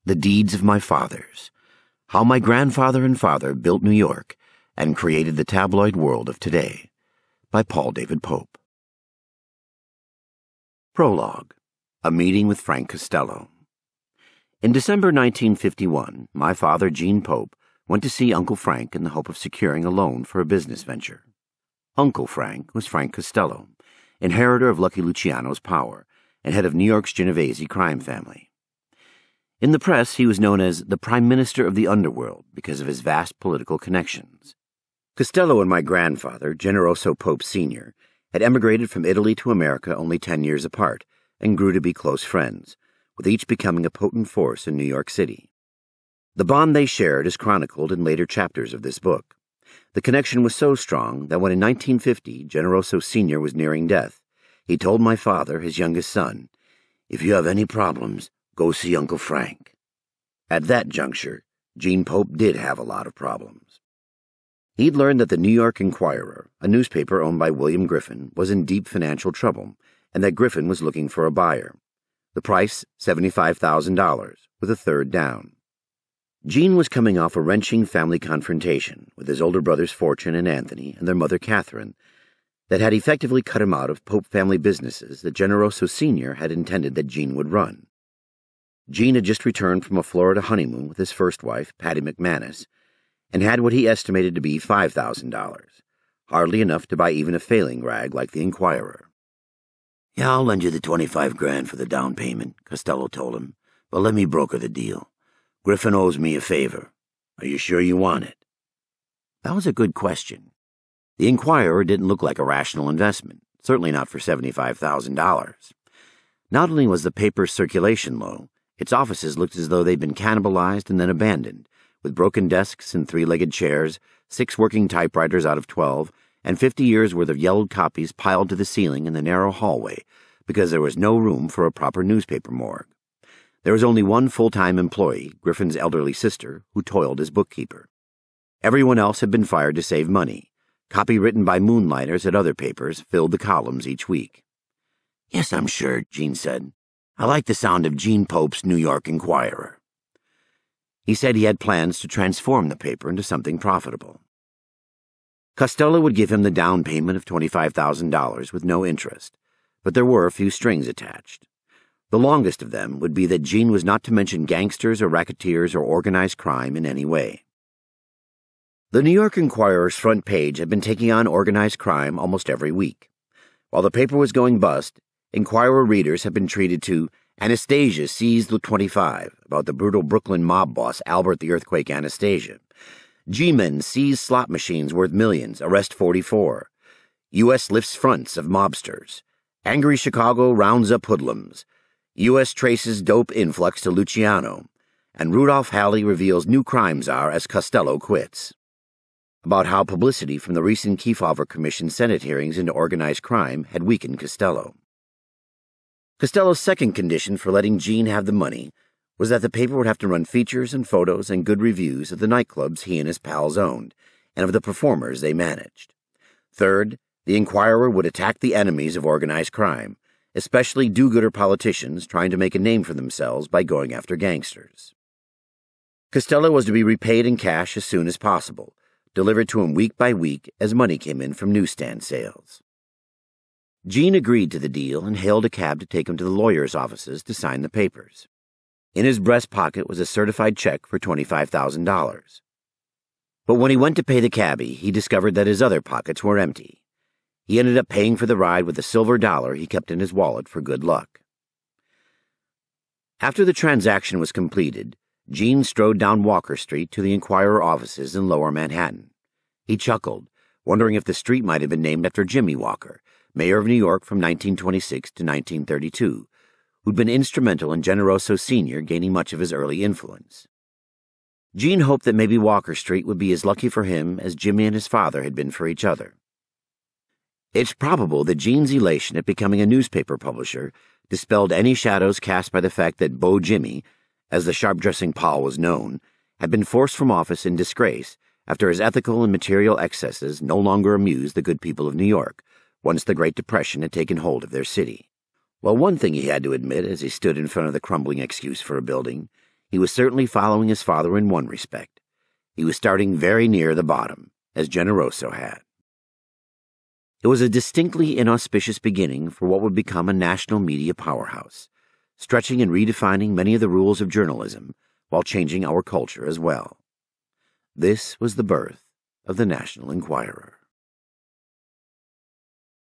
The Deeds of My Fathers, How My Grandfather and Father Built New York and Created the Tabloid World of Today, by Paul David Pope. Prologue, A Meeting with Frank Costello. In December 1951, my father, Gene Pope, went to see Uncle Frank in the hope of securing a loan for a business venture. Uncle Frank was Frank Costello, inheritor of Lucky Luciano's power and head of New York's Genovese crime family. In the press, he was known as the Prime Minister of the Underworld because of his vast political connections. Costello and my grandfather, Generoso Pope Sr., had emigrated from Italy to America only 10 years apart and grew to be close friends, with each becoming a potent force in New York City. The bond they shared is chronicled in later chapters of this book. The connection was so strong that when in 1950 Generoso Sr. was nearing death, he told my father, his youngest son, "If you have any problems, go see Uncle Frank." At that juncture, Gene Pope did have a lot of problems. He'd learned that the New York Enquirer, a newspaper owned by William Griffin, was in deep financial trouble, and that Griffin was looking for a buyer. The price, $75,000, with a third down. Gene was coming off a wrenching family confrontation with his older brothers Fortune and Anthony and their mother Catherine that had effectively cut him out of Pope family businesses that Generoso Sr. had intended that Gene would run. Gene had just returned from a Florida honeymoon with his first wife, Patty McManus, and had what he estimated to be $5,000, hardly enough to buy even a failing rag like the Enquirer. "Yeah, I'll lend you the 25 grand for the down payment," Costello told him, "but let me broker the deal. Griffin owes me a favor. Are you sure you want it?" That was a good question. The Enquirer didn't look like a rational investment, certainly not for $75,000. Not only was the paper's circulation low, its offices looked as though they'd been cannibalized and then abandoned, with broken desks and three-legged chairs, 6 working typewriters out of 12, and 50 years' worth of yellowed copies piled to the ceiling in the narrow hallway because there was no room for a proper newspaper morgue. There was only one full-time employee, Griffin's elderly sister, who toiled as bookkeeper. Everyone else had been fired to save money. Copy written by moonlighters at other papers filled the columns each week. "Yes, I'm sure," Gene said. "I like the sound of Gene Pope's New York Enquirer." He said he had plans to transform the paper into something profitable. Costello would give him the down payment of $25,000 with no interest, but there were a few strings attached. The longest of them would be that Gene was not to mention gangsters or racketeers or organized crime in any way. The New York Enquirer's front page had been taking on organized crime almost every week. While the paper was going bust, Enquirer readers had been treated to "Anastasia seized the 25" about the brutal Brooklyn mob boss Albert the Earthquake Anastasia. G-men seize slot machines worth millions, arrest 44. U.S. lifts fronts of mobsters. Angry Chicago rounds up hoodlums. U.S. traces dope influx to Luciano. And Rudolph Halley reveals new crime czar as Costello quits. About how publicity from the recent Kefauver Commission Senate hearings into organized crime had weakened Costello. Costello's second condition for letting Gene have the money was that the paper would have to run features and photos and good reviews of the nightclubs he and his pals owned, and of the performers they managed. Third, the Enquirer would attack the enemies of organized crime, especially do-gooder politicians trying to make a name for themselves by going after gangsters. Costello was to be repaid in cash as soon as possible, delivered to him week by week as money came in from newsstand sales. Gene agreed to the deal and hailed a cab to take him to the lawyer's offices to sign the papers. In his breast pocket was a certified check for $25,000. But when he went to pay the cabbie, he discovered that his other pockets were empty. He ended up paying for the ride with a silver dollar he kept in his wallet for good luck. After the transaction was completed, Gene strode down Walker Street to the Enquirer offices in Lower Manhattan. He chuckled, wondering if the street might have been named after Jimmy Walker, mayor of New York from 1926 to 1932, who'd been instrumental in Generoso Sr. gaining much of his early influence. Gene hoped that maybe Walker Street would be as lucky for him as Jimmy and his father had been for each other. It's probable that Gene's elation at becoming a newspaper publisher dispelled any shadows cast by the fact that Beau Jimmy, as the sharp-dressing Paul was known, had been forced from office in disgrace after his ethical and material excesses no longer amused the good people of New York, once the Great Depression had taken hold of their city. Well, one thing he had to admit as he stood in front of the crumbling excuse for a building, He was certainly following his father in one respect. He was starting very near the bottom, as Generoso had. It was a distinctly inauspicious beginning for what would become a national media powerhouse, stretching and redefining many of the rules of journalism while changing our culture as well. This was the birth of the National Enquirer.